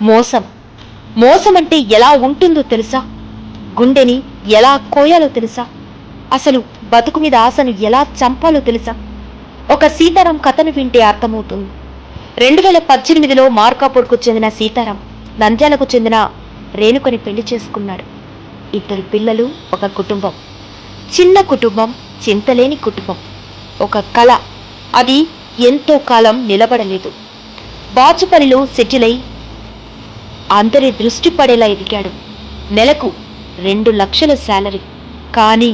మోసం. మోసం అంటే ఎలా ఉంటుందో తెలుసా? గుండెని ఎలా కోయాలో తెలుసా? అసలు బతుకు మీద ఆశను ఎలా చంపాలో తెలుసా? ఒక సీతారాం కథను వింటే అర్థమవుతుంది. 2018లో మార్కాపూర్కు చెందిన సీతారాం నంద్యాలకు చెందిన రేణుకని పెళ్లి చేసుకున్నాడు. 2 పిల్లలు, ఒక కుటుంబం. చిన్న కుటుంబం, చింతలేని కుటుంబం. ఒక కళ, అది ఎంతో కాలం నిలబడలేదు. బాచుపల్లిలో సెటిల్ అయి అందరి దృష్టి పడేలా ఎదిగాడు. నెలకు 2 లక్షల శాలరీ. కానీ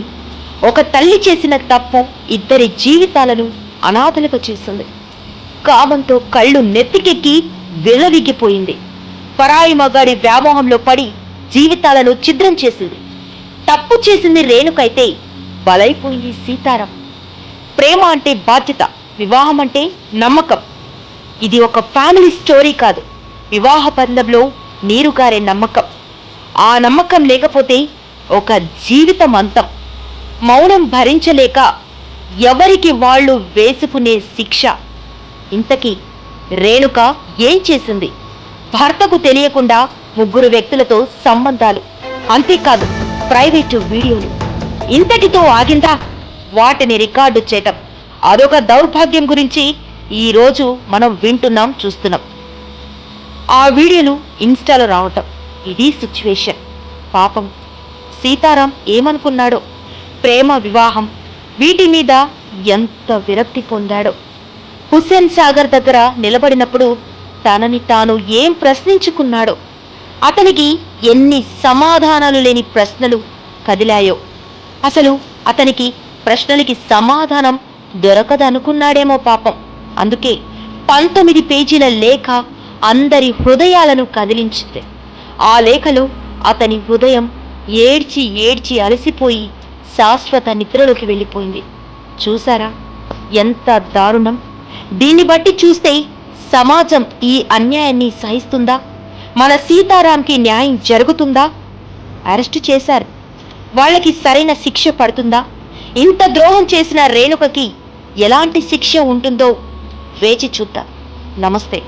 ఒక తల్లి చేసిన తప్పు 2 జీవితాలను అనాథలుగా చేసింది. కామంతో కళ్ళు నెత్తికెక్కి విర్రవీగిపోయింది. పరాయి మగాడి వ్యామోహంలో పడి జీవితాలను ఛిద్రం చేసింది. తప్పు చేసింది రేణుకైతే బలైపోయింది సీతారాం. ప్రేమ అంటే బాధ్యత, వివాహం అంటే నమ్మకం. ఇది ఒక ఫ్యామిలీ స్టోరీ కాదు, వివాహ బంధంలో నీరుగారే నమ్మకం. ఆ నమ్మకం లేకపోతే ఒక జీవితం అంతం. మౌనం భరించలేక ఎవరికి వాళ్ళు వేసుకునే శిక్ష. ఇంతకీ రేణుక ఏం చేసింది? భర్తకు తెలియకుండా 3 వ్యక్తులతో సంబంధాలు, అంతేకాదు ప్రైవేటు వీడియోలు. ఇంతటితో ఆగిందా? వాటిని రికార్డు చేయటం అదొక దౌర్భాగ్యం గురించి ఈరోజు మనం వింటున్నాం, చూస్తున్నాం. ఆ వీడియోలు ఇన్స్టాలో రావటం, ఇది సిచ్యువేషన్. పాపం సీతారాం ఏమనుకున్నాడో? ప్రేమ, వివాహం, వీటి మీద ఎంత విరక్తి పొందాడో. హుస్సేన్ సాగర్ దగ్గర నిలబడినప్పుడు తనని తాను ఏం ప్రశ్నించుకున్నాడో. అతనికి ఎన్ని సమాధానాలు లేని ప్రశ్నలు కదిలాయో. అసలు అతనికి ప్రశ్నలకి సమాధానం దొరకదనుకున్నాడేమో పాపం. అందుకే 19 పేజీల లేఖ అందరి హృదయాలను కదిలించింది. ఆ లేఖలో అతని హృదయం ఏడ్చి ఏడ్చి అలసిపోయి శాశ్వత నిద్రలోకి వెళ్ళిపోయింది. చూసారా ఎంత దారుణం? దీన్ని బట్టి చూస్తే సమాజం ఈ అన్యాయాన్ని సహిస్తుందా? మన సీతారాంకి న్యాయం జరుగుతుందా? అరెస్టు చేశారు, వాళ్ళకి సరైన శిక్ష పడుతుందా? ఇంత ద్రోహం చేసిన రేణుకకి ఎలాంటి శిక్ష ఉంటుందో వేచి చూద్దాం. నమస్తే.